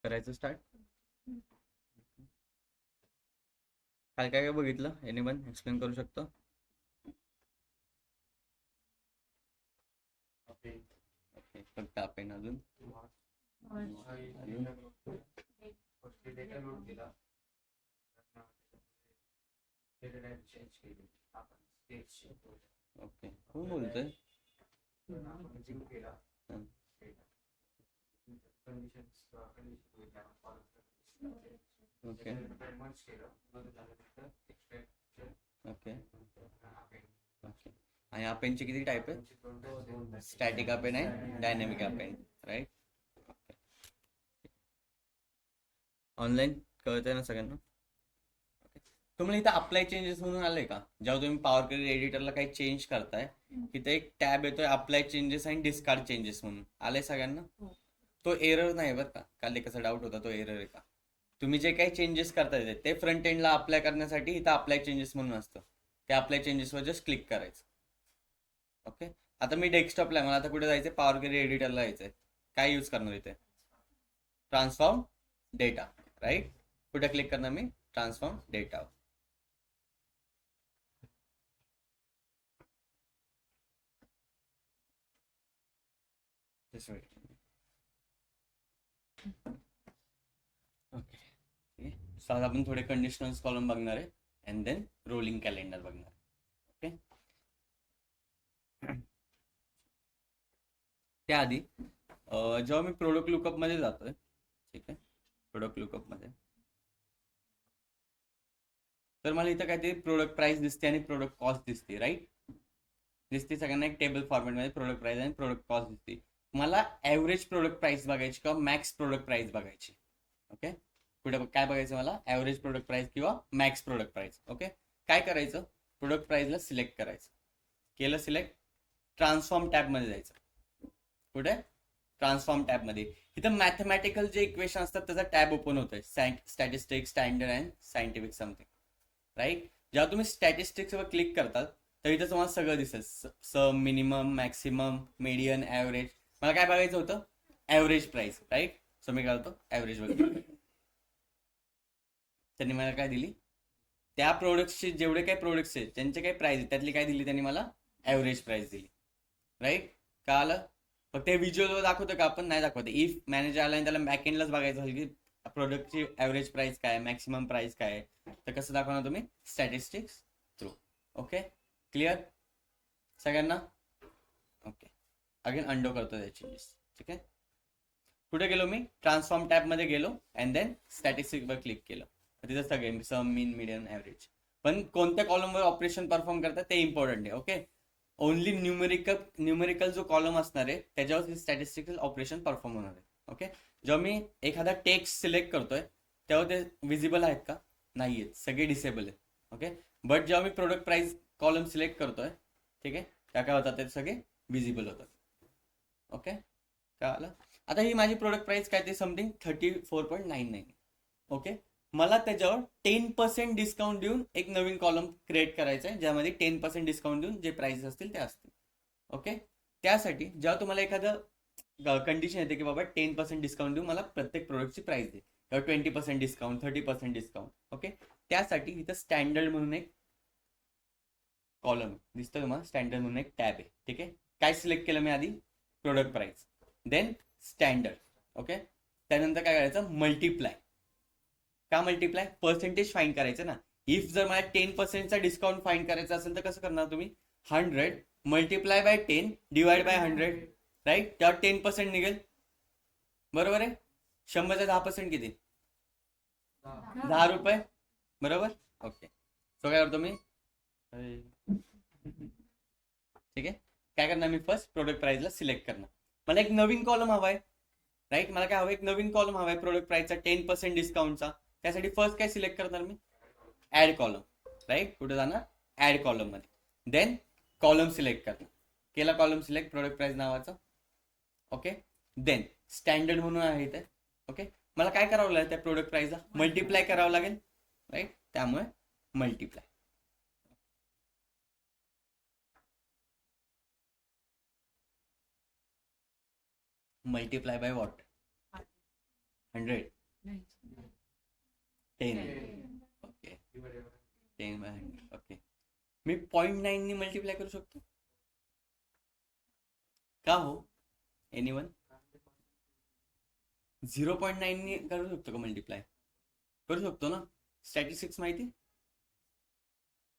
करायचं स्टार्ट. काय काय काय बघितलं, एनीवन एक्सप्लेन करू शकतो? ओके, फक्त आपण अजून ओके, कोण बोलतोय? Okay okay okay. आणि अपेनचे किती टाईप आहेत? स्टॅटिक अपेन आहे, डायनॅमिक अपेन, राईट? ऑनलाईन कळतंय ना सगळ्यांना? तुम्हाला इथं अप्लाय चेंजेस म्हणून आलंय का? जेव्हा तुम्ही पॉवर क्वेरी एडिटरला काही चेंज करताय, तिथे एक टॅब येतोय अप्लाय चेंजेस आणि डिस्कार्ड चेंजेस म्हणून. आलंय सगळ्यांना? तो एरर नाही बरं का, काल कसा डाऊट होता, तो एरर आहे का? तुम्ही जे काही चेंजेस करताय ते फ्रंट एंडला अप्लाय करण्यासाठी इथं अप्लाय चेंजेस म्हणून असतं. त्या अप्लाय चेंजेसवर जस्ट क्लिक करायचं. ओके, आता मी डेस्कटॉपला आहे, मला आता कुठे जायचं? पॉवर क्वेरी एडिटरला जायचंय. काय यूज करणार इथे? Transform data, right? कुठे क्लिक करणार मी? Transform data. ओके, सो आज आपण थोडे कंडिशनल्स कॉलम बघणार आहे अँड देन रोलिंग कॅलेंडर बघणार. ओके, त्याआधी जेव्हा मी प्रोडक्ट लुकअप मध्ये जातोय, ठीक आहे, प्रोडक्ट लुकअप मध्ये, तर मला इथं काहीतरी प्रोडक्ट प्राइस दिसते आणि प्रोडक्ट कॉस्ट दिसते, राईट? दिसते सगळ्यांना एक टेबल फॉर्मॅटमध्ये प्रोडक्ट प्राइस आणि प्रोडक्ट कॉस्ट दिसते. मला ॲव्हरेज प्रोडक्ट प्राइस बघायची किंवा मॅक्स प्रोडक्ट प्राइस बघायची. ओके, कुठे काय बघायचं मला? ॲव्हरेज प्रोडक्ट प्राइस किंवा मॅक्स प्रोडक्ट प्राइस. ओके, काय करायचं? प्रोडक्ट प्राइसला सिलेक्ट करायचं. केलं सिलेक्ट, ट्रान्सफॉर्म टॅबमध्ये जायचं. कुठे? ट्रान्सफॉर्म टॅबमध्ये. इथं मॅथमॅटिकल जे इक्वेशन असतात त्याचा टॅब ओपन होतोय, statistics, standard and scientific something, right? जेव्हा तुम्ही स्टॅटिस्टिक्सवर क्लिक करतात तर इथं तुम्हाला सगळं दिसेल, sum, minimum, maximum, median, average. मला काय बघायचं होतं? Average price, right? सो मी काय होतो? ॲव्हरेज बघतो. त्यांनी मला काय दिली? त्या प्रोडक्ट्सचे जेवढे काही प्रोडक्ट्स आहेत त्यांचे काही प्राइस आहेत त्यातली काय दिली त्यांनी मला? ॲव्हरेज प्राइस दिली, राईट? का आलं? फक्त ते व्हिज्युअलवर दाखवतं का? आपण नाही दाखवते. इफ मॅनेजर आला आणि त्याला बॅकएंडलाच बघायचं असेल की प्रोडक्टची ॲव्हरेज प्राइस काय, मॅक्सिमम प्राइस काय, तर कसं दाखवणार तुम्ही? Statistics through. ओके, क्लिअर सगळ्यांना? ओके, अगेन अंडो करतो त्या चेंजेस. ठीक आहे, कुठे गेलो मी? ट्रान्सफॉर्म टॅबमध्ये गेलो अँड देन स्टॅटिस्टिक्सवर क्लिक केलं. तिथं सगळे सम, मीन, मीडियन, ॲव्हरेज. पण कोणत्या कॉलमवर ऑपरेशन परफॉर्म करतात ते इम्पॉर्टंट आहे. ओके, ओनली न्यूमेरिकल जो कॉलम असणार आहे त्याच्यावर स्टॅटिस्टिकल ऑपरेशन परफॉर्म होणार आहे. ओके, जेव्हा मी एखादा टेक्स्ट सिलेक्ट करतोय तेव्हा ते विजिबल आहेत का? नाही आहेत, सगळे डिसेबल आहेत. ओके, बट जेव्हा मी प्रोडक्ट प्राइस कॉलम सिलेक्ट करतोय, ठीक आहे, त्या काय होतात? ते सगळे विजिबल होतात. ओके, काय आलं? आता ही माझी प्रोडक्ट प्राइस काय ते समथिंग 34.99. ओके, मला त्याच्यावर 10% डिस्काउंट देऊन एक नवीन कॉलम क्रिएट करायचा आहे ज्यामध्ये 10% डिस्काउंट देऊन जे प्राइस असतील ते असतील. ओके, त्यासाठी जेव्हा तुम्हाला एखादं कंडिशन येते की बाबा 10% डिस्काउंट देऊन मला प्रत्येक प्रोडक्टची प्राइस दे, किंवा 20% डिस्काउंट, 30% डिस्काउंट. ओके, त्यासाठी इथं स्टँडर्ड म्हणून एक कॉलम दिसतं तुम्हाला, स्टँडर्ड म्हणून एक टॅब आहे. ठीक आहे, काय सिलेक्ट केलं मी आधी? Product price, then standard. Okay, त्यानंतर काय करायचं? मल्टिप्लाय. का मल्टिप्लाय? पर्सेंटेज फाईंड करायचं ना. इफ जर मला 10%चा डिस्काउंट फाईंड करायचा असेल तर कसं करणार तुम्ही? 100 multiply by 10 divide by 100, right? त्यावर 10% निघेल, बरोबर आहे? 100चा 10% किती? 10 रुपये, बरोबर? ओके, सो काय करतो मी? ठीक आहे, काय करणार मी? फर्स्ट प्रोडक्ट प्राइसला सिलेक्ट करणार. मला एक नवीन कॉलम हवाय, राईट? मला काय हवं? एक नवीन कॉलम हवाय प्रोडक्ट प्राइसचा 10% डिस्काउंटचा. त्यासाठी फर्स्ट काय सिलेक्ट करणार मी? Add column, right? कुठे जाणार? ऍड कॉलम मध्ये. देन कॉलम सिलेक्ट करणार. केला कॉलम सिलेक्ट प्रोडक्ट प्राइस नावाचा. ओके, देन स्टँडर्ड म्हणून आहे इथे. ओके, मला काय करावं लागेल? त्या प्रोडक्ट प्राइसला मल्टिप्लाय करावं लागेल, राईट? त्यामुळे multiply. Multiply by what? 100 10 okay 10/100 okay. मी 0.9 नी मल्टिप्लाय करू शकतो का हो एनीवन? 0.9 नी करू शकतो का मल्टिप्लाय? करू शकतो ना. स्टॅटिस्टिक्स माहिती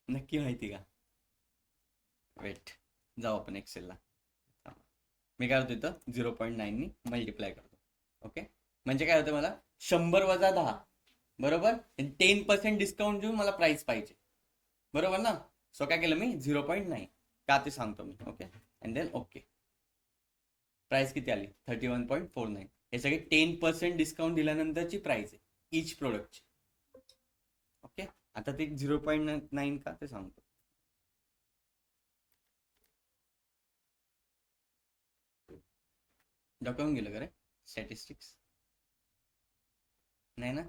नक्की माहिती का? वेट जाऊ आपण एक्सेलला. मी काय होतो इथं 0.9 नी मल्टिप्लाय करतो. ओके म्हणजे काय होतं मला 100 वजा 10 बरोबर 10% डिस्काउंट देऊन मला प्राइस पाहिजे बरोबर ना. सो काय केलं मी 0.9 का ते सांगतो मी. Okay and then okay price किती आली 31.49. हे सगळे 10% डिस्काउंट दिल्यानंतरची प्राइस आहे इच प्रोडक्टची. ओके आता ते 0.9 का ते सांगतो. दाखवून गेलं का रे स्टॅटिस्टिक्स? नाही ना.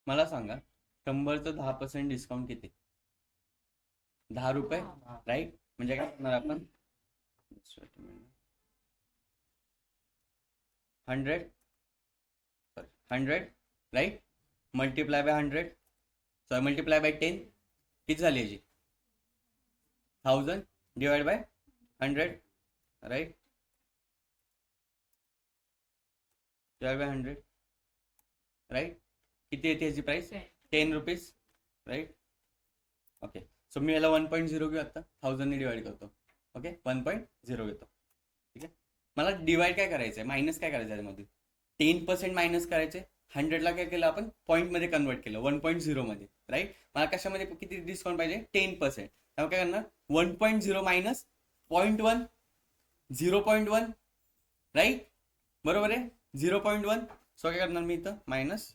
मला सांगा 100चं 10% डिस्काउंट किती? 10 रुपये राईट. म्हणजे काय करणार आपण 100 right multiply by 100 sorry multiply by 10 किती झाली याची 1000 divide by 100 right divide by 100 right. किती येते याची price 10 rupees right. Okay so मी याला 1.0 घेऊ आता 1000 ने डिवाइड करतो. ओके 1.0 घेतो. ठीक आहे मला डिवाइड काय करायचं आहे मायनस काय करायचं आहे त्यामध्ये 10% मायनस करायचे. 100ला काय केलं आपण पॉईंटमध्ये कन्वर्ट केलं 1.0 मध्ये राईट. मला कशामध्ये किती डिस्काउंट पाहिजे 10%. त्यामुळे काय करणार 1.0 मायनस 0.1 0.1 राईट बरोबर आहे 0.1. सो काय करणार मी इथं मायनस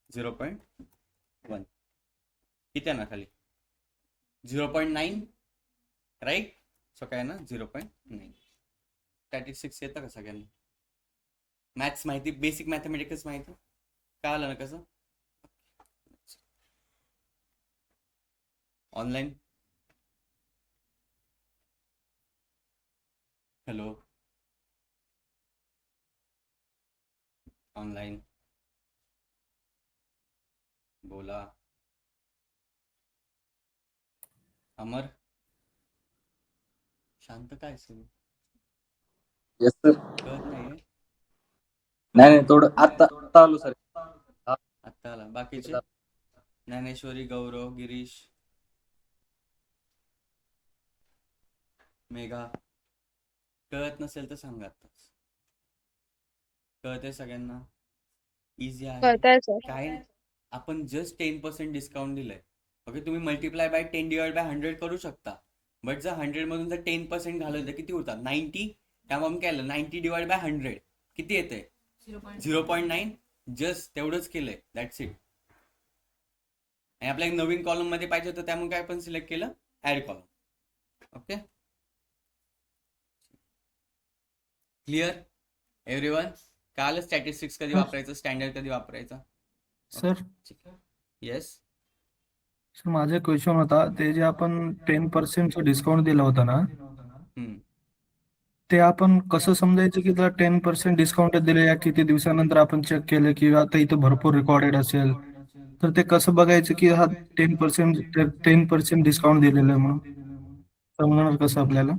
0.1 किती आहे ना खाली 0.9 राईट. सो काय ना 0.9. स्टॅटिस्टिक्स येतं का सगळ्यांना? मॅथ्स माहिती बेसिक मॅथमॅटिक्स माहिती का आलं ना कसं ऑनलाईन. हॅलो ऑनलाईन बोला. अमर शांत काय असेल येस सर. कळत नाहीये. नाही नाही थोडं आता आलो सर. आत्ता आला. बाकीचे ज्ञानेश्वरी गौरव गिरीश मेघा कळत नसेल तर सांगा आत्ताच. कळतंय सगळ्यांना इझी आहे कळतंय सर. काय आपण जस्ट 10% डिस्काउंट दिलंय. ओके तुम्ही मल्टिप्लाय बाय 10 डिवाइड बाय 100 करू शकता. बट जर 100 मधून जर 10% घालवलं तर किती होतात 90. त्यामुळे काय केलं 90 डिवाइड बाय 100 किती येते 0.9. जस्ट तेवढंच केलंय दॅट्स इट. आणि आपल्याला नवीन कॉलम मध्ये पाहिजे होतं त्यामुळे काय आपण सिलेक्ट केलं add column. Okay clear everyone. कळालं स्टॅटिस्टिक्स कधी वापरायचं स्टँडर्ड कधी वापरायचं. सर येस सर माझा क्वेश्चन होता ते जे आपण 10% डिस्काउंट दिलं होतं ना ते आपण कसं समजायचं की त्याला 10% डिस्काउंट दिले या किती दिवसानंतर आपण चेक केलं की आता इथं भरपूर रेकॉर्डेड असेल तर ते कसं बघायचं की हा 10% डिस्काउंट दिलेलं आहे म्हणून समजणार कसं आपल्याला?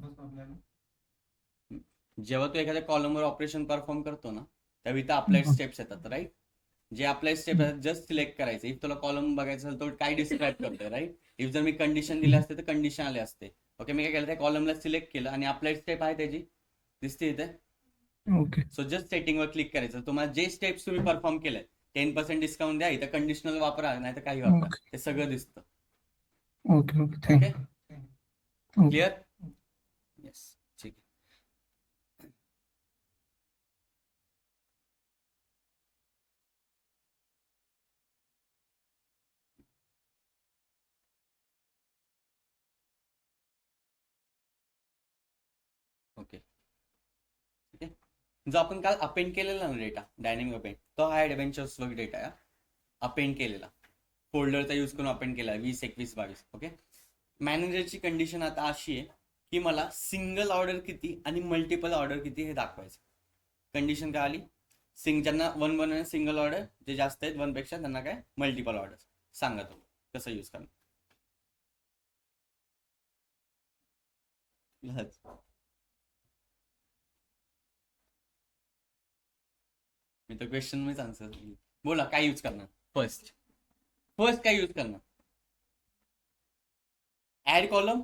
जेव्हा तू एखाद्या कॉलमवर ऑपरेशन परफॉर्म करतो ना तेव्हा इथं अप्लाइड स्टेप्स येतात राईट. जे अप्लाइड स्टेप आहेत जस्ट सिलेक्ट करायचं. इफ तुला कॉलम बघायचं असेल तर काय डिस्क्राईब करतोय राईट. इफ जर मी कंडिशन दिले असते तर कंडिशन आले असते. ओके मी काय केलं त्या कॉलमला सिलेक्ट केलं आणि अप्लाइड स्टेप आहे त्याची दिसते इथे. ओके सो जस्ट सेटिंगवर क्लिक करायचं. तुम्हाला जे स्टेप्स तुम्ही परफॉर्म केले 10% डिस्काउंट द्या इथं कंडिशनल वापरा नाही तर काही वापरा ते सगळं दिसतं. Okay okay okay thank you. Clear yes ठीक आहे. जो आपण काल अपेंड केलेला ना डेटा, डायनेमिक अपेंड, तो हा ॲडव्हेंचर्स वर्क डेटा आहे, अपेंड केलेला, फोल्डरचा यूज करून अपेंड केला 20, 21, 22. ओके. मॅनेजरची कंडिशन आता अशी आहे की मला सिंगल ऑर्डर किती आणि मल्टिपल ऑर्डर किती हे दाखवायचं. कंडिशन काय आली, ज्यांना 1 बनवणे सिंगल ऑर्डर, जे जास्त आहेत 1 पेक्षा त्यांना काय मल्टिपल ऑर्डर. सांगा तो कसं यूज करणार. मी तर क्वेश्चन मध्ये आन्सर बोला, काय यूज करणार. फर्स्ट काय यूज करणार, ऍड कॉलम,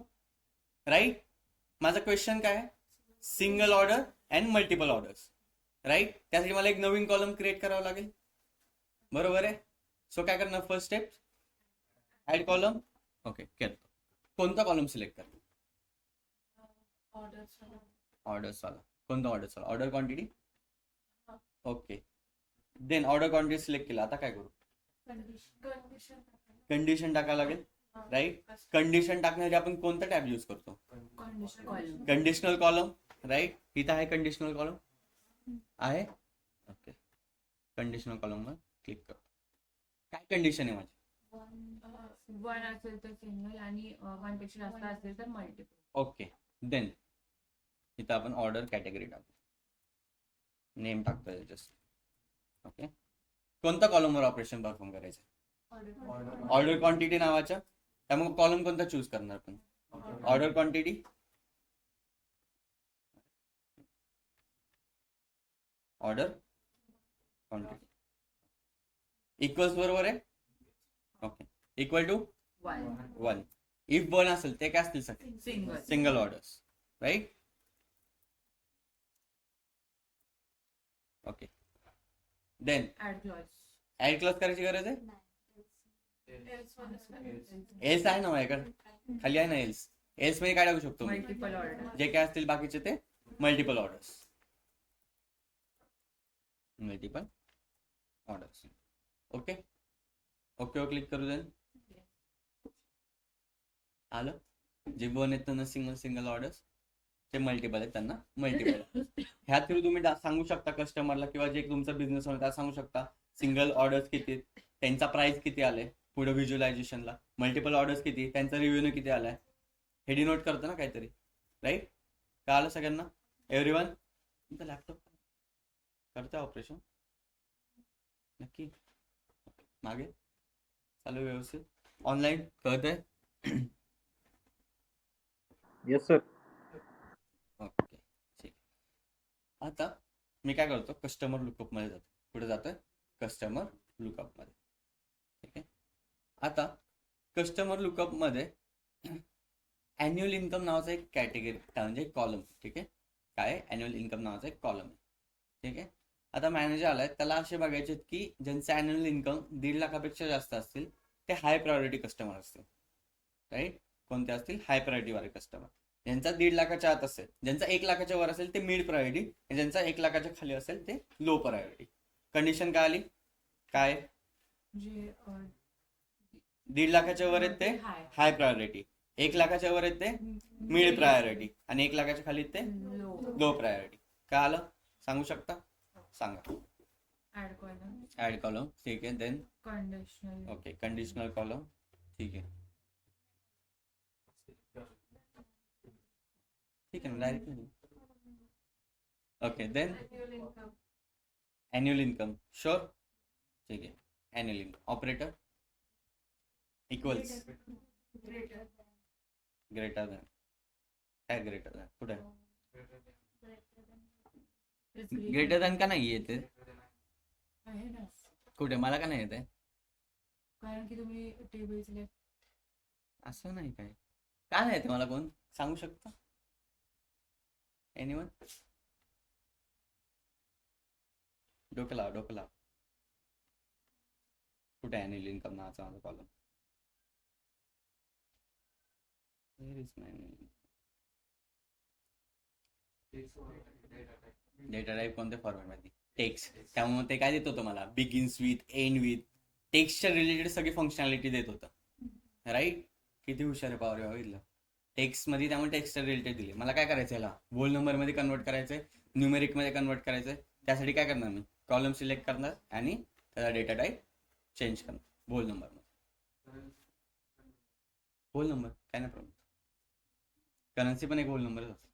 राईट. माझा क्वेश्चन काय आहे, single order and multiple orders, right. त्यासाठी मला एक नवीन कॉलम क्रिएट करावं लागेल, बरोबर आहे. सो काय करणार, first step add column. Okay, करतो. कोणता कॉलम सिलेक्ट करतो, ऑर्डर्स वाला. कोणता ऑर्डर्स वाला, order quantity. Okay, then order quantity select केला. आता काय करू, कंडिशन टाकावं लागेल, राईट. कंडिशन टाकण्यासाठी आपण कोणता टॅब यूज करतो, कंडिशनल कॉलम, राईट. इथं आहे कंडिशनल कॉलम आहे. ओके, कंडिशनल कॉलम वर क्लिक करतो. काय कंडिशन आहे माझी, 1 असेल तर सिंगल आणि 1 पेक्षा जास्त असेल तर मल्टिपल. ओके, देन इथं आपण ऑर्डर कॅटेगरी टाकू, नेम टाकतोय जस्ट. ओके, कोणता कॉलमवर ऑपरेशन परफॉर्म करायचं, ऑर्डर क्वांटिटी नावाच्या. त्यामुळे कॉलम कोणता चूज करणार आपण, order quantity. Order quantity equals बरोबर आहे. Okay, equal to 1. इफ 1 असेल ते काय असतील सगळे single orders, right. Okay, then add clause करायची गरज आहे. एल्स आहे ना माझ्याकडे, खाली आहे ना एल्स. एल्स मध्ये काय टाकू शकतो, मल्टिपल ऑर्डर, जे काय असतील बाकीचे ते multiple orders. Multiple orders. Okay, okay click करू. देन आलं, जे 1 आहेत त्यांना सिंगल ऑर्डर्स, जे मल्टिपल आहेत त्यांना मल्टिपल. ह्या थ्रू तुम्ही सांगू शकता कस्टमरला, किंवा जे तुमचा बिझनेस होणार त्याला सांगू शकता सिंगल ऑर्डर्स किती, त्यांचा प्राइस किती आलाय पुढे व्हिज्युअलायझेशनला, मल्टिपल ऑर्डर्स किती, त्यांचा रिव्ह्यू किती आलाय, हे डिनोट करतं ना काहीतरी, राईट. कळालं सगळ्यांना, एव्हरीवन. तुमचा लॅपटॉप करतोय ऑपरेशन नक्की, मागे चालू व्यवस्थित, ऑनलाईन कळतंय. Yes sir. ओके, ठीक. आता मी काय करतो, कस्टमर लुकअप मध्ये जातो. कुठे जातोय, कस्टमर लुकअप मध्ये. ठीक आहे. आता कस्टमर लुकअप मध्ये अॅन्युअल इन्कम नावाचा एक कॅटेगरी म्हणजे कॉलम. ठीक आहे, काय अॅन्युअल इन्कम नावाचा एक कॉलम आहे. ठीक आहे. आता मॅनेजर आलाय, त्याला असे बघायचे की ज्यांचं अॅन्युअल इन्कम 1.5 लाखापेक्षा जास्त असतील ते हाय प्रायोरिटी कस्टमर असतील, राईट. कोणते असतील, हाय प्रायोरिटी वाले कस्टमर. ज्यांचा 1.5 लाखाच्या आत असेल, ज्यांचा 1 लाखाच्या वर असेल ते मिड प्रायोरिटी, ज्यांचा 1 लाखाच्या खाली असेल ते लो प्रायोरिटी. कंडिशन काय आली, काय जे 1.5 लाखाच्या वर आहेत ते हाय प्रायोरिटी, 1 लाखाच्या वर आहेत ते मिड प्रायोरिटी, आणि 1 लाखाच्या खाली ते लो प्रायोरिटी. काय आलं सांगू शकता, सांगा. ऍड कॉलम, ठीक आहे. Then conditional, okay, conditional column, ठीक आहे. ठीक आहे ना, direct. Okay, then annual income, sure, ठीक आहे. Annual income operator equals greater than, काय ग्रेटर दॅन, कुठे ग्रेटर दॅन का नाही येते, आहे ना, कुठे मला का नाही येते, कारण की तुम्ही टेबल सिलेक्ट, असं नाही काय, काय नाही येते मला, कोण सांगू शकता, एनीवन. डोकं लाव, कुठे अॅन्युअल इन्कम नावाचा माझा कॉलम, डेटा टाईप कोणत्या फॉर्मॅट मध्ये, टेक्स्ट. त्यामुळे ते काय देत होतं मला, बिगिन्स विथ, एंड विथ, टेक्स्टच्या रिलेटेड सगळी फंक्शनॅलिटी देत होतं, राईट. किती हुशार आहे, पावर बघितलं टेक्स्ट मध्ये. त्यामुळे टेक्स्टच्या रिलेटेड दिले. मला काय करायचं, याला होल नंबर मध्ये कन्वर्ट करायचंय, न्यूमेरिक मध्ये कन्वर्ट करायचं आहे, त्यासाठी काय करणार मी, कॉलम सिलेक्ट करणार आणि त्याचा डेटा टाईप चेंज करणार होल नंबर मध्ये. होल नंबर काय नाही प्रॉब्लेम, करन्सी पण एक होल नंबरच असतो.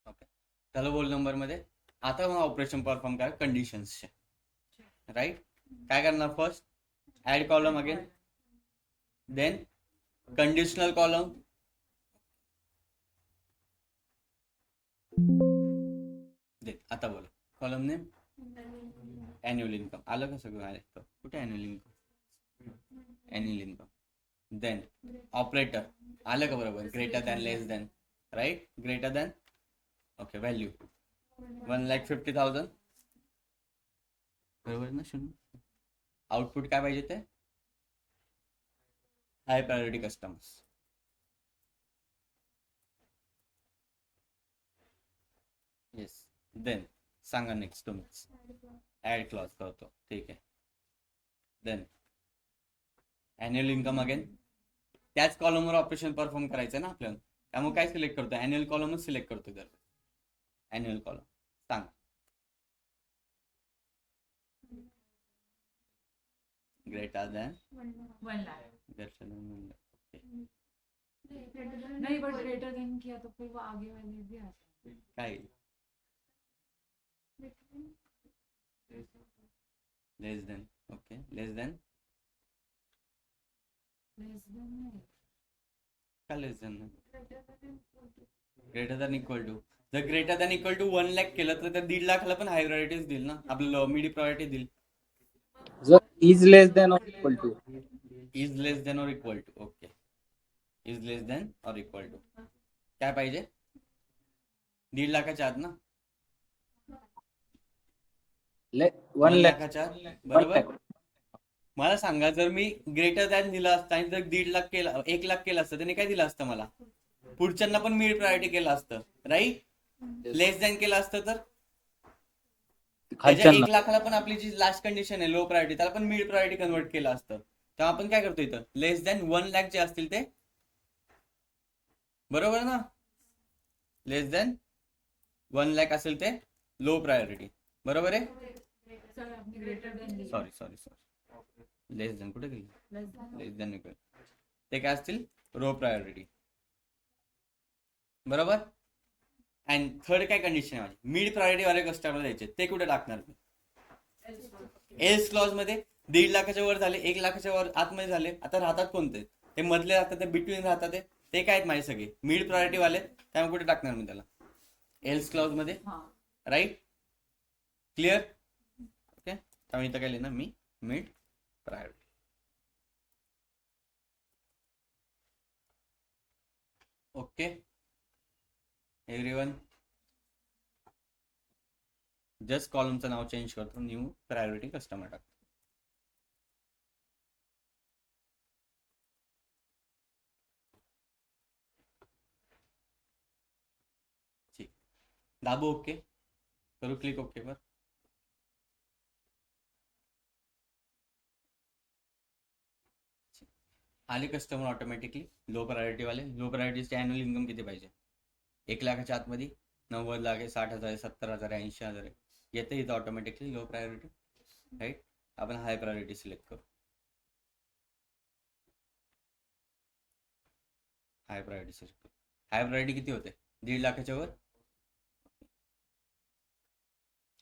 ओके, त्याला होल नंबर मध्ये आता मग ऑपरेशन परफॉर्म करा कंडिशन्सचे. राईट, काय करणार, first add column again, then conditional column, आता बोला कॉलम नेम अॅन्युअल इन्कम. आलं का सगळं, आलं कुठे annual income, annual income. Then operator आलं का बरोबर, greater than less than, right, greater than, okay, value 1,50,000 बरोबर ना, शून्य. आउटपुट काय पाहिजे ते, high priority customers. Yes, then सांगा नेक्स्ट तुम्हीच, ऍड क्लॉज करतो, ठीक आहे. देन अॅन्युअल इन्कम अगेन, त्याच कॉलमवर ऑपरेशन परफॉर्म करायचं ना आपल्याला, त्यामुळे काय सिलेक्ट करतो, अॅन्युअल कॉलमच सिलेक्ट करतो. तर अॅन्युअल कॉलम सांगा, greater than 1 lakh greater than, okay. नहीं, बट ग्रेटर देन किया तो फिर वो आगे वाले भी आते हैं. काय less than, okay, less than, less than नहीं, का less than, greater than equal to. जर greater than equal to 1 lakh केलं तर त्या 1.5 लाखाला पण हाय प्रायोरिटीज देईल ना, आपलं मिडी प्रायोरिटी देईल. जर is less than or equal to, is less than or equal to, okay, is less than or equal to काय पाहिजे, 1.5 लाखाच्या आत ना, 1 लाख, लाखाच्या आत, बरोबर. मला सांगा, जर मी ग्रेटर दॅन दिला असता आणि जर 1.5 लाख केला, 1 लाख केला असतं, त्याने काय दिलं असतं मला, पुढच्यांना पण मिड प्रायोरिटी केलं असतं, राईट. लेस दॅन केलं असतं तर त्याच्या 1 लाखाला पण आपली जी लास्ट कंडिशन आहे लो प्रायोरिटी, त्याला पण मिड प्रायोरिटी कन्वर्ट केलं असतं. तेव्हा आपण काय करतो इथं, लेस दॅन 1 लाख जे असतील ते, बरोबर ना, लेस दॅन 1 लाख असेल ते लो प्रायोरिटी, बरोबर आहे. सर आपने ग्रेटर देन सॉरी, लेस दॅन कुठे गेली, लेस लेस दॅन इक्वल, ते काय असतील, रो प्रायोरिटी, बरोबर. अँड थर्ड काय कंडिशन आहे माझी, मिड प्रायोरिटी वाले कस्टमर द्यायचे, ते कुठे टाकणार मी, एल्स क्लॉज मध्ये 1.5 लाखाच्या वर झाले, 1 लाखाच्या वर आतमध्ये झाले, आता राहतात कोणते, ते मधले राहतात, ते बिटवीन राहतात, ते काय आहेत माझे सगळे मिड प्रायोरिटी वाले, त्यामुळे कुठे टाकणार मी त्याला, एल्स क्लॉज मध्ये, राईट, क्लिअर, ओके. त्यामुळे इथं काय लिहिणार मी, mid priority. Okay everyone, just कॉलमचं नाव चेंज करतो, न्यू प्रायोरिटी कस्टमर टाकतो. ठीक, दाबो ओके, करू क्लिक ओके वर. आले कस्टमर ऑटोमॅटिकली लो प्रायोरिटी वाले. लो प्रायोरिटीचे अॅन्युअल इन्कम किती पाहिजे, 1 लाखाच्या आतमध्ये 90 लाख आहे, 60,000 आहे, 70,000 आहे, 80,000 आहे, येते इथं ऑटोमॅटिकली लो प्रायोरिटी, राईट. आपण हाय प्रायोरिटी सिलेक्ट करू, हाय प्रायोरिटी सिलेक्ट करू. हाय प्रायोरिटी किती होते, 1.5 लाखाच्या वर.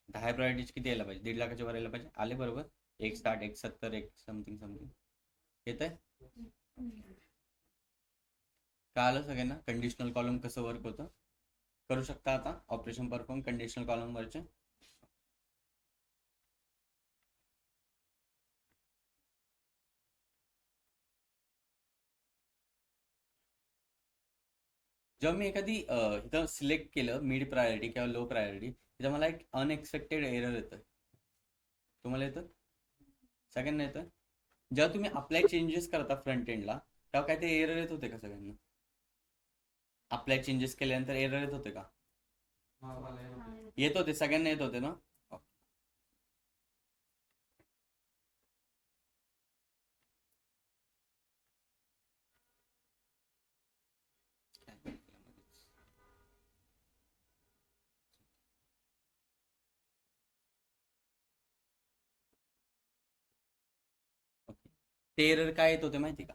हाय प्रायोरिटी किती यायला पाहिजे, 1.5 लाखाच्या वर यायला पाहिजे, आले बरोबर, 160, 170, 1 समथिंग येत आहे. कळालं सगळ्यांना कंडिशनल कॉलम कसं वर्क होतं, करू शकता आता ऑपरेशन परफॉर्म कंडिशनल कॉलम वरचे. जेव्हा मी एखादी इथं सिलेक्ट केलं मिड प्रायोरिटी किंवा लो प्रायोरिटी, तिथं मला एक अनएक्सपेक्टेड एरर येतं. तुम्हाला येतं, सगळ्यांना येतं. जेव्हा तुम्ही अप्लाय चेंजेस करता फ्रंट एंडला, तेव्हा काय ते एरर येत होते का सगळ्यांना, अप्लाय चेंजेस केल्यानंतर एरर येत होते का, येत होते, सगळ्यांना येत होते ना. ते एरर काय येत होते माहिती का?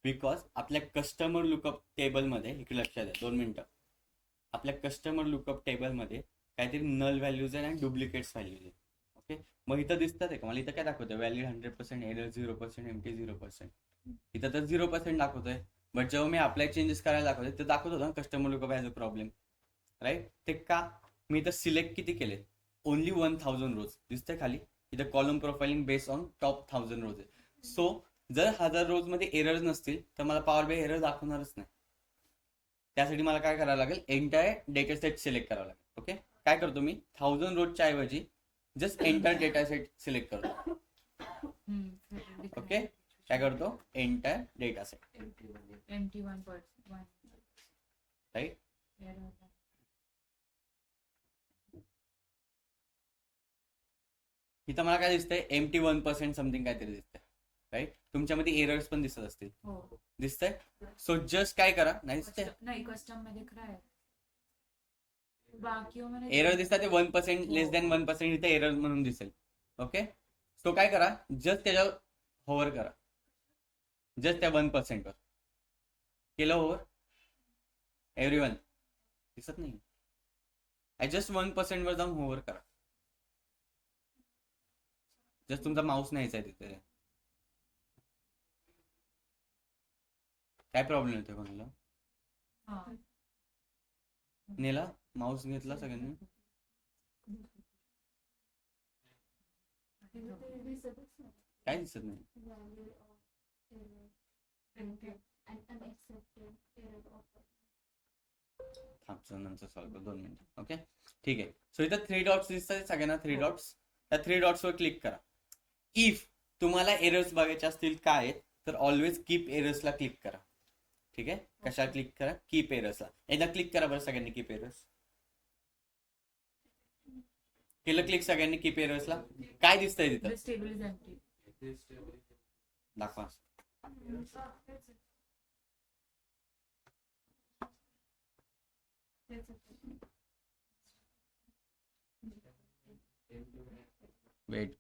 बिकॉज आपल्या कस्टमर लुकअप टेबलमध्ये, इकडे लक्षात द्या 2 मिनिटं, आपल्या कस्टमर लुकअप टेबलमध्ये काहीतरी नल व्हॅल्यूज आहे आणि डुप्लिकेट्स व्हॅल्यूज आहे. ओके, मग इथं दिसतात आहे का? मला इथं काय दाखवतं? Valid 100%, error 0%, empty 0%. इथं तर 0% दाखवतोय. बट जेव्हा मी अप्लाय चेंजेस करायला दाखवते तर दाखवत होतं customer lookup has a problem, right? ते का? मी इथं सिलेक्ट किती केले? ओनली 1000 रोज दिसतंय खाली. इथं column profiling based on top 1000 रोज आहे. सो जर 1000 रोज मध्ये एरर नसतील तर मला पॉवर बाय एरर दाखवणारच नाही. त्यासाठी मला काय करावं लागेल? एंटायर डेटा सेट सिलेक्ट करावं लागेल. ओके, काय करतो मी? 1000 रोजच्या ऐवजी just entire data set select करतो. ओके, काय करतो? Entire data set, MT1%. Right? इथं मला काय दिसतंय? MT1% समथिंग काहीतरी दिसतंय, राईट? तुमच्यामध्ये एरर्स पण दिसत असतील, हो. दिसतंय? सो जस्ट काय करा? नाही दिसतंय? नाही, कस्टम मध्ये काय बाकी एरर दिसतात ते 1%, लेस दॅन 1% इथे एरर म्हणून दिसेल. ओके, सो काय करा? जस्ट त्याच्यावर होवर करा, जस्ट त्या 1% वर केलं होवर. एव्हरीवन दिसत नाही? जस्ट 1% वर जाऊन होवर करा. जस्ट तुमचा माऊस न्यायचा आहे तिथे. काय प्रॉब्लेम येतोय कोणाला? नेला माऊस घेतला सगळ्यांनी? काय दिसत नाही? नंतर सॉल्व्ह कर, 2 मिनिटं. ओके, ठीक आहे. सो इथं 3 डॉट्स दिसतात सगळ्यांना, 3 डॉट्स. त्या 3 डॉट्सवर क्लिक करा. इफ तुम्हाला एरर्स बघायचे असतील काय आहेत तर ऑलवेज कीप एरर्सला क्लिक करा. ठीक आहे, कशा क्लिक करा? कीप एरर्सला. एकदा क्लिक करा बरं सगळ्यांनी कीप एरर्स. केलं क्लिक सगळ्यांनी कीप एरर्सला? काय दिसतंय तिथं? दाखवा. वेट.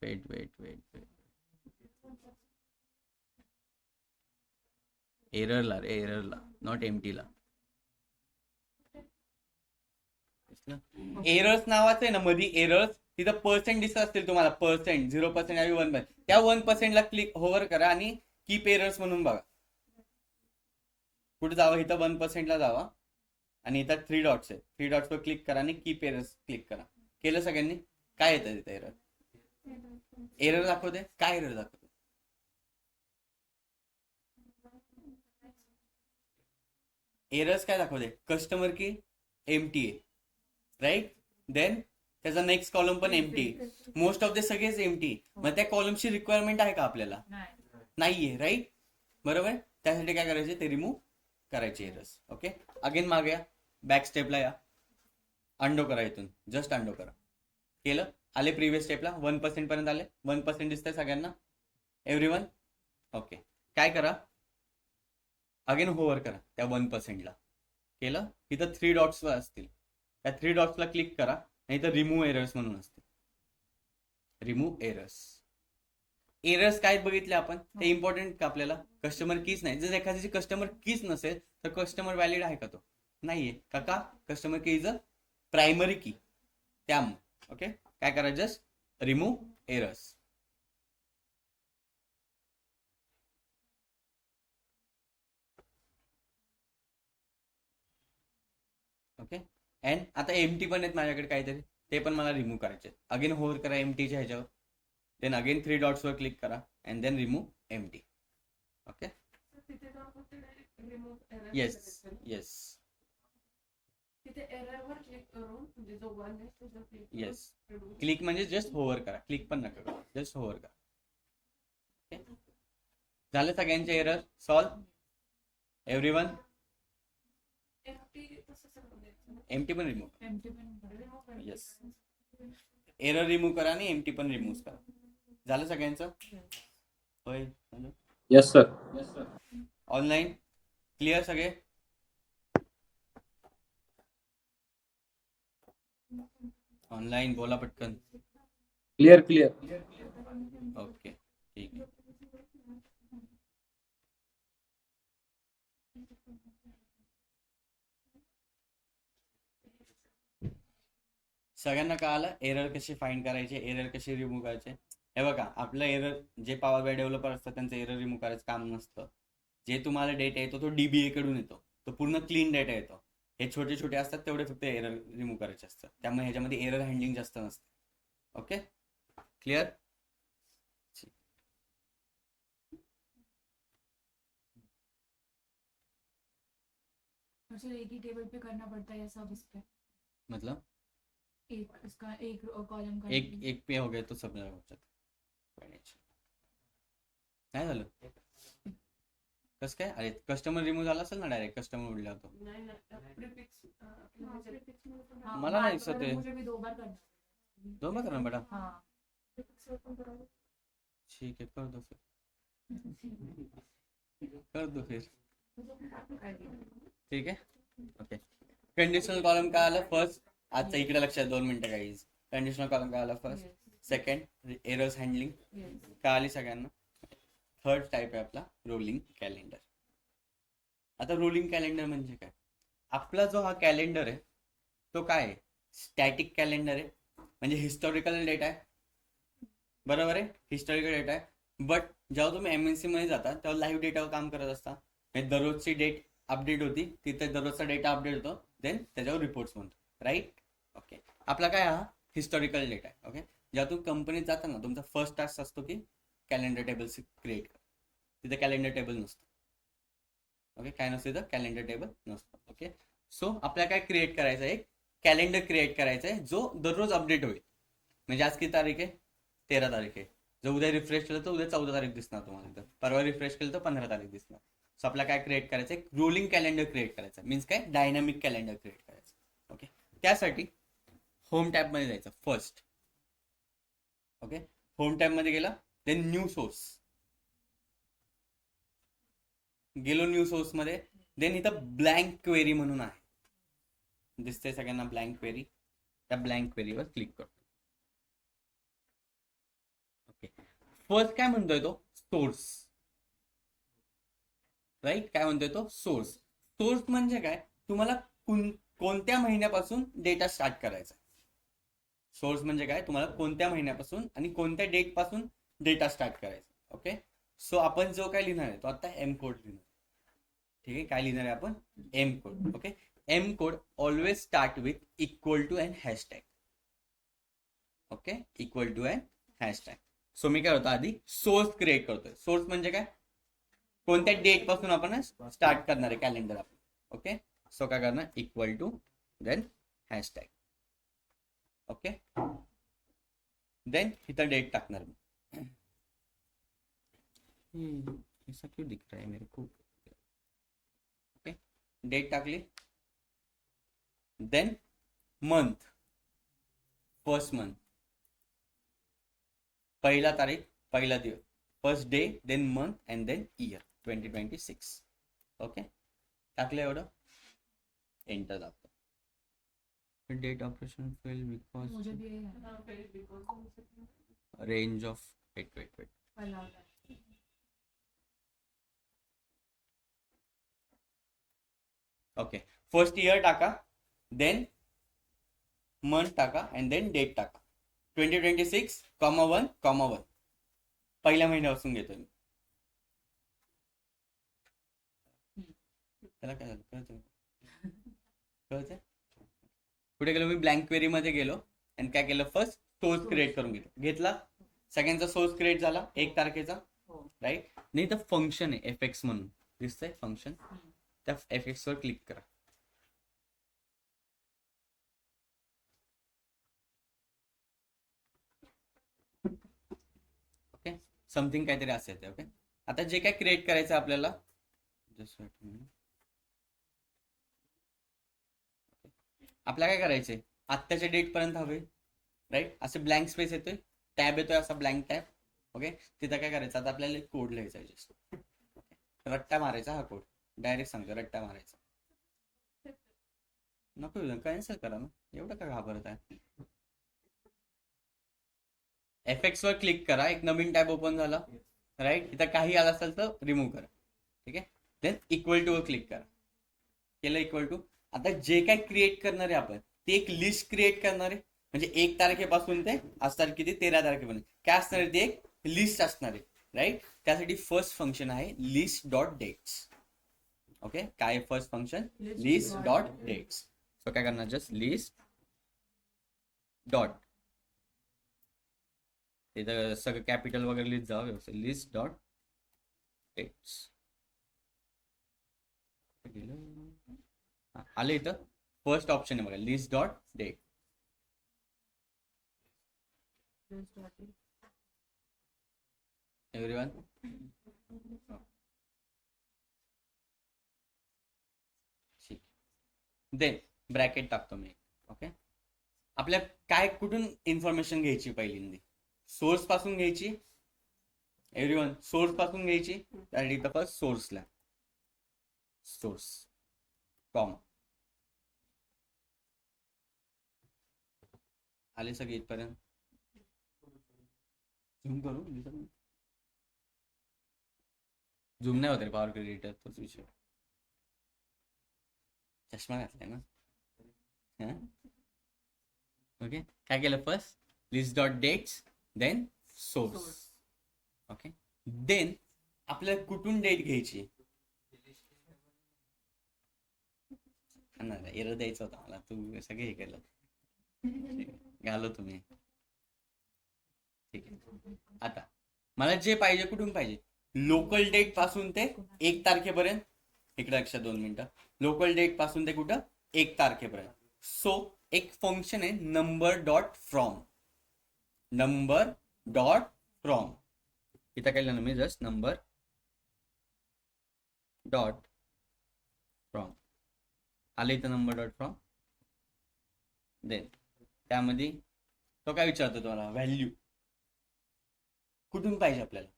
एररला रे, एररला, नॉट एमटीला. एरर्स नावाचं आहे ना मध्ये एरर्स, तिथं पर्सेंट दिसत असतील तुम्हाला, पर्सेंट 0% आणि 1%. त्या 1%ला क्लिक होवर करा आणि कीप एरर्स म्हणून बघा. कुठे जावं? इथं 1%ला जावा आणि इथं 3 डॉट्स आहेत. 3 डॉट्सवर क्लिक करा आणि कीप एरर्स क्लिक करा. केलं सगळ्यांनी? काय येतं तिथं? एरर दाखवते. काय एरर दाखवते? एरर्स काय दाखवते? कस्टमर की एमटी आहे, राईट? देन त्याचा नेक्स्ट कॉलम पण एमटी. मोस्ट ऑफ द सगळेच एमटी. मग त्या कॉलमची रिक्वायरमेंट आहे का आपल्याला? नाहीये, राईट? बरोबर. त्यासाठी काय करायचे? ते रिमूव्ह करायचे एरर्स. ओके, अगेन मागे या, बॅक स्टेपला या, अंडो करा. इथून जस्ट अंडो करा. केलं? आले प्रिव्हियस स्टेपला, 1% पर्यंत आले. 1% दिसतंय सगळ्यांना? एव्हरीवन? ओके, काय करा? अगेन होवर करा त्या 1%ला. केलं? इथं 3 डॉट्स असतील, त्या 3 डॉट्सला क्लिक करा आणि इथं रिमूव्ह एरर्स म्हणून असते. Remove errors. एरर्स काय बघितले आपण? ते इम्पॉर्टंट का आपल्याला? कस्टमर कीच नाही. जर एखाद्याची कस्टमर कीच नसेल तर कस्टमर व्हॅलिड आहे का? तो नाहीये. का? कस्टमर की इज अ प्रायमरी की. त्यामुळे ओके, काय करा? Just remove errors. Okay, and आता एमटी पण आहेत माझ्याकडे काहीतरी, ते पण मला रिमूव्ह करायचे. अगेन होवर करा एमटीच्या ह्याच्यावर, देन अगेन 3 डॉट्सवर क्लिक करा and then remove empty. Okay, yes. Yes, click म्हणजे जस्ट होवर करा, क्लिक पण नका करा, जस्ट होवर करा. ओके, झालं सगळ्यांचे एरर सॉल्व? एव्हरीवन? एमटी पण रिमूव्ह. येस, एरर रिमूव्ह करा आणि एमटी पण रिमूव्ह करा. झालं सगळ्यांचं? होय. Yes sir. ऑनलाईन क्लिअर सगळे? ऑनलाईन बोला पटकन. क्लिअर. ओके, ठीक आहे. सगळ्यांना कळालं एरर कशी फाइंड करायचे, एरर कशी रिमूव्ह करायचे. हे बघा, आपलं एरर जे पॉवर बाय डेव्हलपर असतं त्यांचं एरर रिमूव्ह करायचं काम नसतं. जे तुम्हाला डेटा येतो तो DBA कडून येतो, तो पूर्ण क्लीन डेटा येतो. हे छोटे छोटे असतात तेवढे फक्त एरर रिमूव्ह करायचे असतात, त्यामुळे ह्याच्यामध्ये एरर हँडलिंग जास्त नसतं. Okay, clear. सर एक ही टेबल पे करना पड़ता है या सब इस पे? मतलब एक इसका एक कॉलम का एक एक पे हो गया तो सब हो जातं. नाही झालं कसं काय? अरे कस्टमर रिमूव्ह झाला असेल ना, डायरेक्ट कस्टमर उडला होतो. मला नाही दिसत आहे. मुझे भी 2 बार करना है. 2 बार करना बेटा. हाँ. ठीक है, कर दो फिर, कर दो फिर. ठीक आहे, ओके. कंडिशनल कॉलम काय आलं फर्स्ट? आजचा इकडे लक्षात 2 मिनिटं गाईज. कंडिशनल कॉलम काय आलं फर्स्ट. सेकंड एरर्स हँडलिंग काय आली सगळ्यांना. थर्ड टाईप आहे आपला रोलिंग कॅलेंडर. आता रोलिंग कॅलेंडर म्हणजे काय? आपला जो हा कॅलेंडर आहे तो काय आहे? स्टॅटिक कॅलेंडर आहे, म्हणजे हिस्टॉरिकल डेटा आहे. बरोबर आहे, हिस्टॉरिकल डेटा आहे. बट जेव्हा तुम्ही MNC मध्ये जाता तेव्हा लाईव्ह डेटावर काम करत असता. म्हणजे दररोजची डेट अपडेट होती, तिथे दररोजचा डेटा अपडेट होतो, देन त्याच्यावर रिपोर्ट्स बनतो. Right, okay. आपला काय हा हिस्टॉरिकल डेटा आहे. ओके, जेव्हा तुम्ही कंपनीत जाता ना, तुमचा फर्स्ट टास्क असतो की कॅलेंडर टेबल क्रिएट कर. तिथे कॅलेंडर टेबल नसतं. ओके, काय नसतं तिथं, कॅलेंडर टेबल नसतं. ओके, सो आपल्याला काय क्रिएट करायचं आहे? एक कॅलेंडर क्रिएट करायचा आहे जो दररोज अपडेट होईल. म्हणजे आज किती तारीख आहे? 13 तारीख आहे. जर उद्या रिफ्रेश केलं तर उद्या 14 तारीख दिसणार तुम्हाला इथं. परवा रिफ्रेश केलं तर 15 तारीख दिसणार. सो आपल्याला काय क्रिएट करायचं आहे? रोलिंग कॅलेंडर क्रिएट करायचं. मीन्स काय? डायनामिक कॅलेंडर क्रिएट करायचं. ओके, त्यासाठी होम टॅबमध्ये जायचं फर्स्ट. ओके, होम टॅबमध्ये गेला, देन न्यू सोर्स गेलो. न्यू सोर्स मध्ये देन इथं ब्लँक क्वेरी म्हणून आहे, दिसते सगळ्यांना ब्लँक क्वेरी. त्या ब्लँक क्वेरीवर क्लिक करतो. ओके, फर्स्ट काय म्हणतोय तो? सोर्स. राईट, काय म्हणतोय तो? सोर्स. सोर्स म्हणजे काय? तुम्हाला कोणत्या महिन्यापासून डेटा स्टार्ट करायचा. सोर्स म्हणजे काय? तुम्हाला कोणत्या महिन्यापासून आणि कोणत्या डेट पासून डेटा स्टार्ट करायचा. ओके, सो आपण जो काय लिहिणार आहे तो आता M कोड लिहिणार. ठीक आहे, काय लिहिणार आहे आपण? M code. Okay, M code always start with equal to and hashtag. Okay, equal to and hashtag. So मी काय होतं आधी सोर्स क्रिएट करतोय. सोर्स म्हणजे काय? कोणत्या डेट पासून आपण स्टार्ट करणार आहे कॅलेंडर आपण. ओके, सो काय करणार? Equal to then hashtag. Okay, then इथं डेट टाकणार मी. ऐसा क्यों दिख रहा है मेरे को? ओके, डेट टाकली. देन मंथ, फर्स्ट मंथ, पहिला तारीख, पहिला दिवस, first day, then month and then year 2026. Okay, टाकलं एवढं, एंटर दाबतो. डेट ऑपरेशन फेल बिकॉज मुझे भी range of weight. Okay, first year टाका, देन मंथ टाका अँड देन डेट टाका. 2026, 1, पहिल्या महिन्यापासून घेतोय मी. त्याला काय झालं कळतंय? पुढे गेलो मी, ब्लँक क्वेरी मध्ये गेलो आणि काय केलं? फर्स्ट सोर्स क्रिएट करून घेतला. सगळ्यांचा सोर्स क्रिएट झाला 1 तारखेचा. राईट, नाही तर फंक्शन आहे FX म्हणून दिसतंय फंक्शन, त्या FX वर क्लिक करा. ओके, समथिंग काहीतरी असेल ते. ओके, आता जे काय क्रिएट करायचं आपल्याला, आपल्याला काय करायचंय? आत्ताच्या डेट पर्यंत हवे. राईट, असे ब्लँक स्पेस येतोय, टॅब येतोय असा ब्लँक टॅब. ओके, तिथं काय करायचं? आता आपल्याला कोड लिहायचा आहे जस्ट. रट्टा मारायचा. हा कोड डायरेक्ट सांगतो, रट्टा मारायचा. नको कॅन्सल करा ना, एवढं का घाबरत आहे? FX वर क्लिक करा, एक नवीन टॅब ओपन झाला. राईट, इथं काही आला असेल तर रिमूव्ह करा. ठीक आहे, देन इक्वल टू वर क्लिक करा. केलं इक्वल टू. आता जे काय क्रिएट करणार आहे आपण ते एक लिस्ट क्रिएट करणार आहे. म्हणजे 1 तारखेपासून ते आज तारीख किती 13 तारखेपर्यंत काय असणार आहे, ते एक लिस्ट असणार आहे. राईट. त्यासाठी फर्स्ट फंक्शन आहे लिस्ट डॉट डेट्स. ओके. काय first function list dot dates. So काय करणार, जस्ट लिस्ट डॉट, इथं सगळं कॅपिटल वगैरे लिस्ट जावं व्यवस्थित. लिस्ट डॉट डेट्स आले इथं. फर्स्ट ऑप्शन आहे बघा, list dot date. Everyone. Then bracket टाकतो मी. ओके. आपल्या काय कुठून इन्फॉर्मेशन घ्यायची पहिल्यांदा, सोर्स पासून घ्यायची. एव्हरीवन सोर्स पासून घ्यायची. त्यासाठी इथं फर्स्ट सोर्सला सोर्स कॉम आले सगळे इथपर्यंत. झूम करू, झूम नाही होत रे पॉवर क्रेडिटर, तोच विषय. चष्मा घातलाय ना. ओके. काय केलं, first list dot dates, then source. Okay. Then आपल्याला कुठून डेट घ्यायची, एरर द्यायचा होता मला, तू सगळे हे केलं घालो तुम्ही. ठीक आहे. आता मला जे पाहिजे कुठून पाहिजे, लोकल डेट पासून ते 1 तारखेपर्यंत. इकडे लक्षात 2 मिनिटं. लोकल डेट पासून ते कुठं 1 तारखेपर्यंत. सो एक फंक्शन आहे number dot from. Number dot from इथं केलं ना मी, जस्ट नंबर डॉट फ्रॉम आले इथं. Number dot from. देन त्यामध्ये तो काय विचारतो तुम्हाला, व्हॅल्यू कुठून पाहिजे आपल्याला,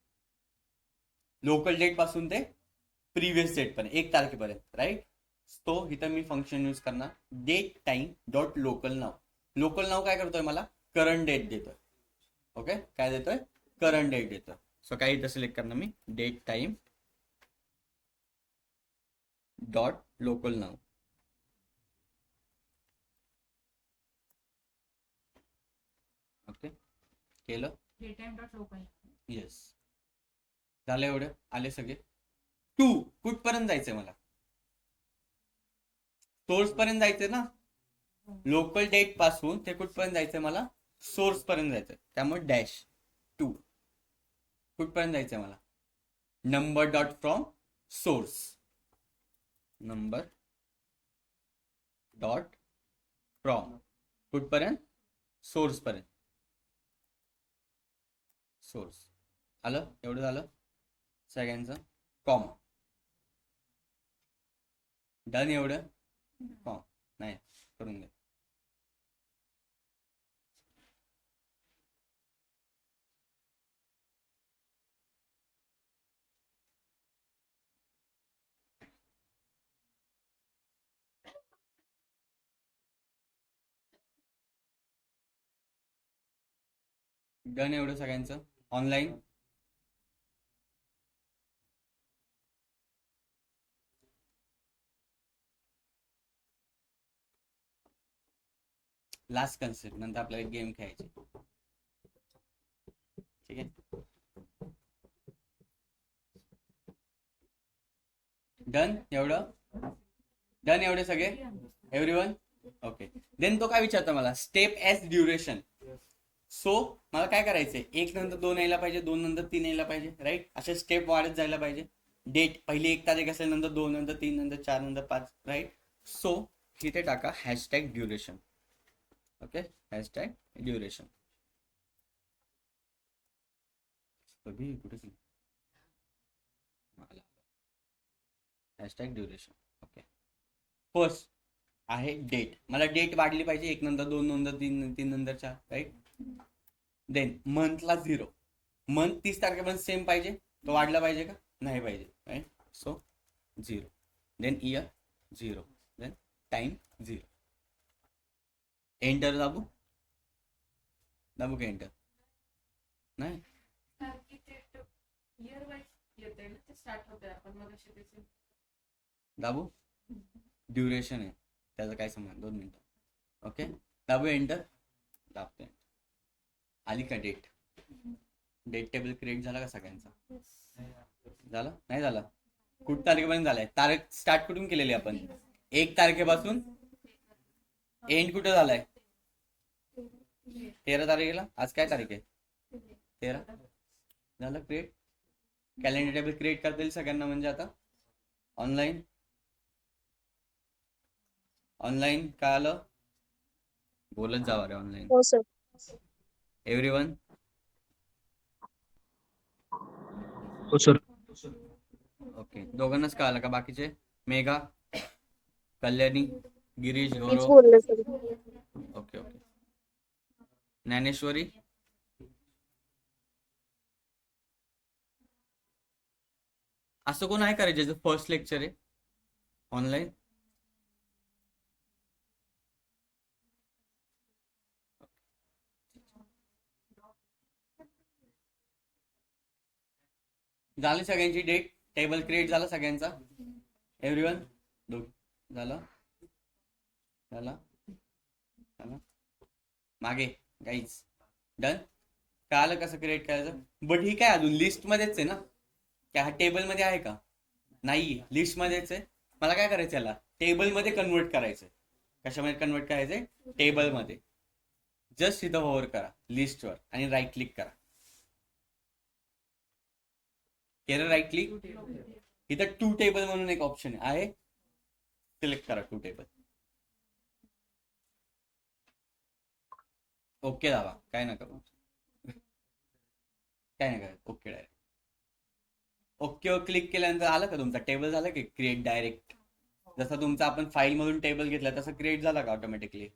लोकल डेट पासून ते प्रिव्हियस डेट पर्यंत 1 तारखेपर्यंत. राईट. तो इथं मी फंक्शन यूज करणार डेट टाइम डॉट लोकल नाव. लोकल नाव काय करतोय, मला करंट डेट देतोय. ओके. काय देतोय, करंट डेट देतोय. सो काय इथं सिलेक्ट करणार मी, डेट टाइम डॉट लोकल नाव. ओके. केलं. येस. झालं एवढं. आले सगळे. टू कुठपर्यंत जायचंय मला, सोर्स पर्यंत जायचंय ना. लोकल डेट पासून ते कुठपर्यंत जायचंय, मला सोर्स पर्यंत जायचंय. त्यामुळे डॅश 2. कुठपर्यंत जायचंय मला, number dot from source. Number dot from कुठपर्यंत, सोर्स पर्यंत. सोर्स आलं. एवढं झालं सगळ्यांचं. कॉमा. डन. एवढं कॉम नाही करून घ्या. डन. एवढं सगळ्यांचं ऑनलाईन. लास्ट कन्सेप्ट नंतर आपल्याला गेम खेळायची. ठीक आहे. डन. एवढं डन. एवढे सगळे एव्हरीवन. ओके. देन तो काय विचारतो मला, स्टेप एस ड्युरेशन. सो मला काय करायचंय, 1 नंतर 2 यायला पाहिजे, 2 नंतर 3 यायला पाहिजे. राईट. असे स्टेप वाढत जायला पाहिजे. डेट पहिली 1 तारीख असेल, नंतर 2, नंतर 3, नंतर 4, नंतर 5. राईट. सो तिथे टाका hashtag duration. Okay. Hashtag duration. कुठे हॅशटॅग ड्युरेशन. ओके. फर्स्ट आहे डेट. मला डेट वाढली पाहिजे, 1 नंतर 2, नंतर 3, 3 नंतर 4. राईट. देन मंथला 0. मंथ 30 तारखेपर्यंत सेम पाहिजे, तो वाढला पाहिजे का, नाही पाहिजे. Right. So 0. Then year 0. Then time 0. Enter दाबू का एंटर, नाही दाबू. ड्युरेशन आहे त्याचा काय संबंध. 2 मिनिटं. ओके, दाबू एंटर. दाबते. आली का डेट टेबल क्रिएट झाला का सगळ्यांचा. झालं नाही झालं. कुठ तारखेपर्यंत झालाय. तारीख स्टार्ट कुठून केलेली आपण 1 तारखेपासून एंड कुठं झालाय 13 तारखेला. आज काय तारीख आहे 13. झालं क्रिएट. कॅलेंडर टेबल क्रिएट करता येईल सगळ्यांना. म्हणजे आता ऑनलाईन काय आलं बोलत जावा रे. ऑनलाईन हो सर. एव्हरीवन. हो सर. ओके, दोघांनाच कळालं का बाकीचे. मेघा, कल्याणी, गिरीश, मीच गौरव. बोलले सर. Okay okay. ज्ञानेश्वरी. असं कोण आहे का रे ज्याचं फर्स्ट लेक्चर आहे ऑनलाईन. झाली सगळ्यांची डेट टेबल क्रिएट झाला सगळ्यांचा. एव्हरीवन झालं झालं झालं. मागे गाईज डन. कळालं कसं क्रिएट करायचं. बट ही काय अजून लिस्ट मध्येच आहे ना. क्या हा टेबल मध्ये आहे का. नाही, लिस्ट मध्येच आहे. मला काय करायचं याला टेबल मध्ये कन्वर्ट करायचंय. कशामध्ये कन्वर्ट करायचंय टेबल मध्ये. जस्ट इथं होवर करा लिस्टवर आणि राईट क्लिक करा. केलं राईट क्लिक. इथं टू टेबल म्हणून एक ऑप्शन आहे. सिलेक्ट करा टू टेबल. ओके दाबा. काय नका ओके डायरेक्ट. ओके क्लिक केल्यानंतर आलं का तुमचा टेबल झाला की क्रिएट डायरेक्ट. जसं तुमचा आपण फाईल मधून टेबल घेतला तसं क्रिएट झाला का ऑटोमॅटिकली.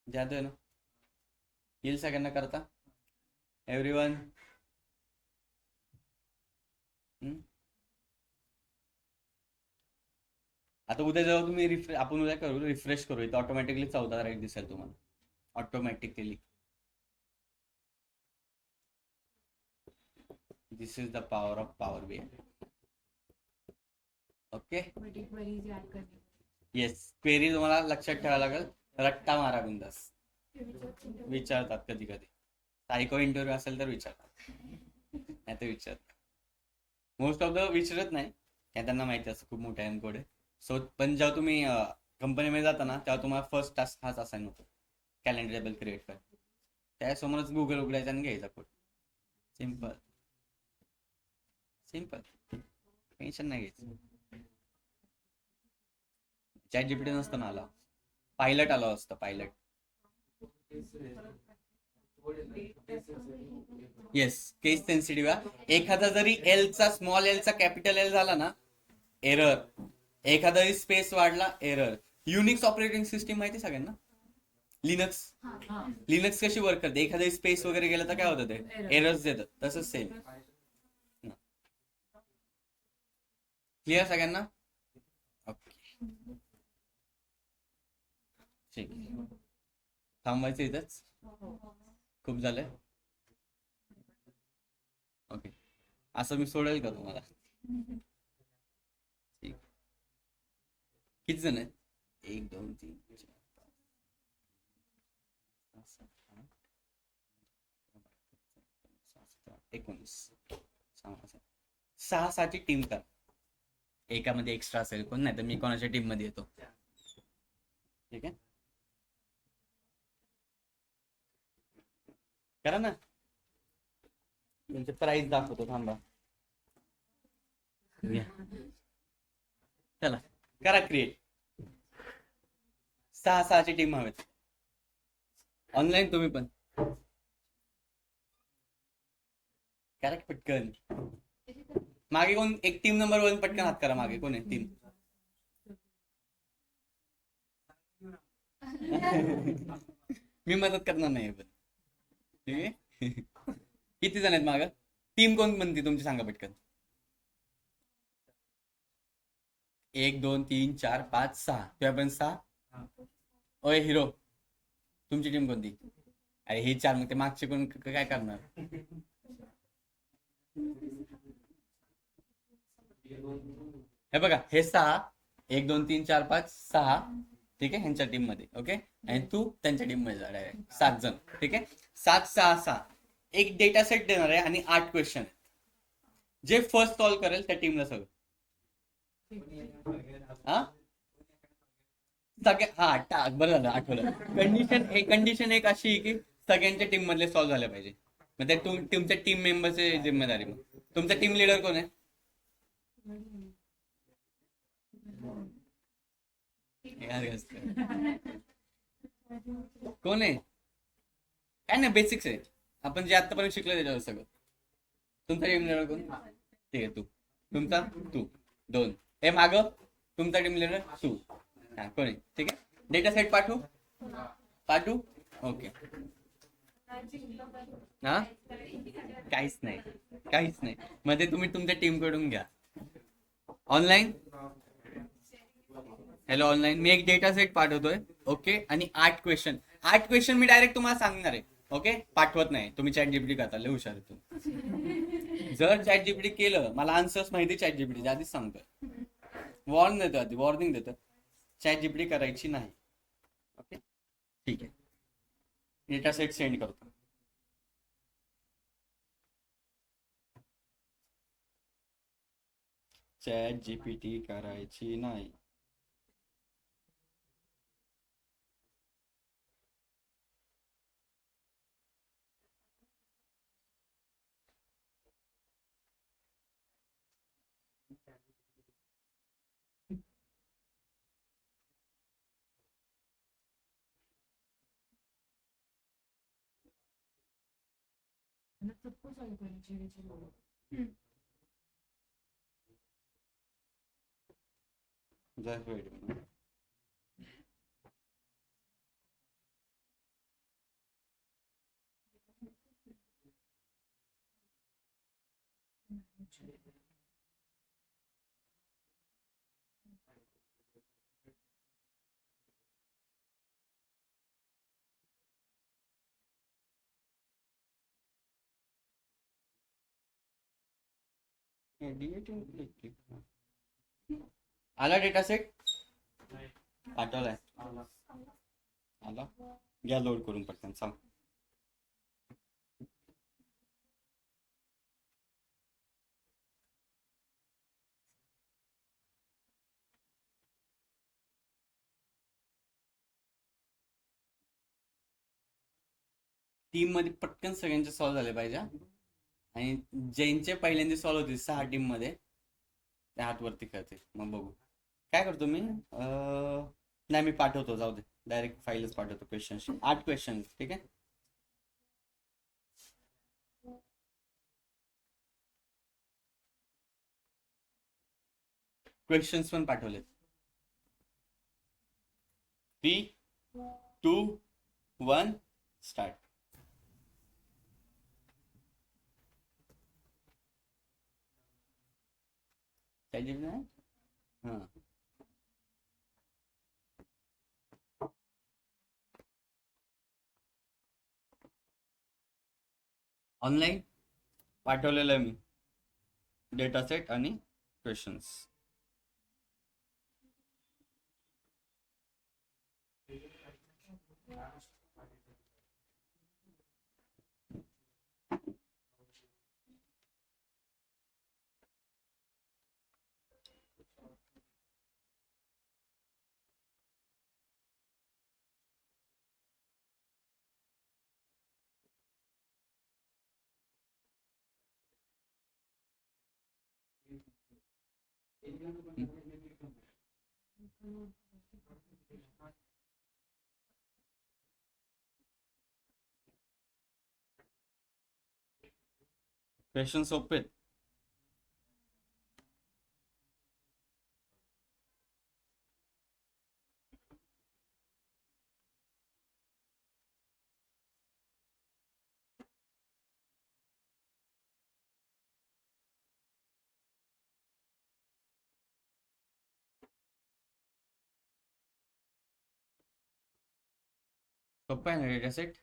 जातोय ना. येईल सगळ्यांना करता. एव्हरीवन. आता उद्या जेव्हा तुम्ही आपण उद्या करू रिफ्रेश करू इथं ऑटोमॅटिकली 14 तारीख दिसेल तुम्हाला automatically. This is the power of power B. Okay yes. Query तुम्हाला लक्षात ठेवायला लागेल. रट्टा मारा बिंदास. विचारतात कधी कधी. सायको इंटरव्ह्यू असेल तर विचारतात. नाही तर विचारतात. मोस्ट ऑफ द विचारत नाही कारण त्यांना माहिती असतं खूप मोठ्या कोड आहे. सो पण जेव्हा तुम्ही कंपनीमध्ये जाता ना तेव्हा तुम्हाला फर्स्ट टास्क हाच असाइन होतो कॅलेंडर टेबल क्रिएट कर. त्यासमोरच गुगल उघडायचा आणि घ्यायचा कोड. Simple simple. टेन्शन नाही घ्यायचं. चॅट जीपीटी नसतं ना आला. पायलट आलं असतं पायलट. येस केस सेन्सिटिव्ह आहे. एखादा जरी एलचा स्मॉल एलचा कॅपिटल एल झाला ना एरर. एखादा स्पेस वाढला एरर. युनिक्स ऑपरेटिंग सिस्टीम माहिती सगळ्यांना. लिनक्स कशी वर्क करते. एखादा स्पेस वगैरे गेलं तर काय होतं ते एरर्स देतात. तसंच सेम. क्लिअर सगळ्यांना. ओके ठीक आहे. थांबायचं इथंच. खूप झालंय. ओके असं मी सोडेल का तुम्हाला. ठीक. किती जण आहेत 1 2 3 4 5 6 7 8 19 6 टीम करा. एकामध्ये एक्स्ट्रा असेल कोण नाही तर मी कोणाच्या टीम मध्ये येतो. ठीक आहे करा ना. तुमचे प्राइस दाखवतो थांबा. चला करा क्रिएट. 6 ची टीम हवेत. ऑनलाईन तुम्ही पण करा पटकन. मागे कोण एक टीम नंबर 1 पटकन हात करा. मागे कोण आहे टीम. मी मदत करणार नाही पण. ठीक आहे. किती जण आहेत माग. टीम कोण म्हणते तुमची सांगा पटकन. 1 2 3 4 5 6 तुझ्या पण 6. ओय हिरो तुमची टीम कोणती. अरे हे 4 मग ते मागचे कोण काय करणार. हे बघा हे 6 1 2 3 4 5 6, ठीक आहे, ह्यांच्या टीम मध्ये. ओके, आणि तू त्यांच्या टीम मध्ये जा डायरेक्ट 7 जण. ठीक आहे, 7 6 6. एक डेटा सेट देणार आहे आणि 8 क्वेश्चन आहेत. जे फर्स्ट सॉल्व्ह करेल त्या टीमला सगळं. हा हा बरं झालं आठवलं. कंडिशन एक अशी आहे की सगळ्यांच्या टीम मधले सॉल्व्ह झाले पाहिजे. मग ते तुमच्या टीम मेंबरची जिम्मेदारी. मग तुमचा टीम लीडर कोण आहे? कोण आहे? काय नाही, बेसिक्स आहे. आपण जे आतापर्यंत शिकलो त्याच्यावर सगळं. तुमचा टीम लीडर कोण? ठीक आहे, तुमचा तू 2. हे माग तुमचा टीम लीडर तू. हा, कोण आहे? ठीक आहे, डेटा सेट पाठवू. ओके. हा, काहीच नाही. मध्ये तुम्ही तुमच्या टीम कडून घ्या. ऑनलाईन हॅलो, ऑनलाईन मी एक डेटा सेट पाठवतोय. ओके, आणि 8 क्वेश्चन मी डायरेक्ट तुम्हाला सांगणार आहे. ओके, पाठवत नाही. तुम्ही चॅट जीपीटी करता, लय हुशार आहे तू. जर चॅट जीपीटी केलं, मला आन्सर्स माहिती चॅट जीपीटी आधीच सांगतोय. वॉर्निंग देतो. चॅट जीपीटी करायची नाही. ओके, ठीक आहे, डेटा सेट सेंड करतो. चॅट जीपीटी करायची नाही. Just wait a minute. आला डेटा सेट पाठवलाय. आला, घ्या लोड करून पटकन सांग. टीम मध्ये पटकन सगळ्यांचे सॉल्व्ह झाले पाहिजे. आणि ज्यांचे पहिल्यांदा सॉल्व्ह होते 6 टीम मध्ये, ते हात वरती करते. मग बघू काय करतो मी. नाही, मी पाठवतो, जाऊ दे, डायरेक्ट फाईलच पाठवतो. Question 8 question. ठीक आहे, क्वेश्चन्स पण पाठवले. 3 2 1 स्टार्ट. हां, ऑनलाईन पाठवलेलं आहे मी डेटा सेट आणि क्वेश्चन्स. क्वेश्चन सोपे आहेत. सोपं आहे ना डेटा सेट.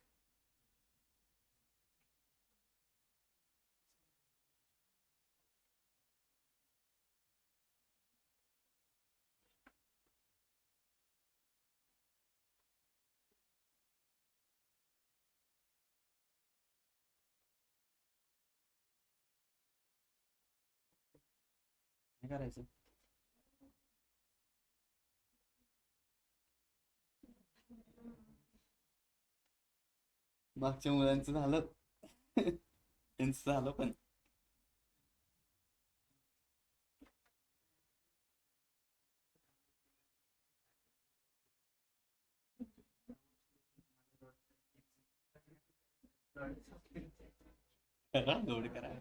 काय करायचं? मागच्या मुलांचं झालं. त्यांचं झालं पण. करा लोड करा.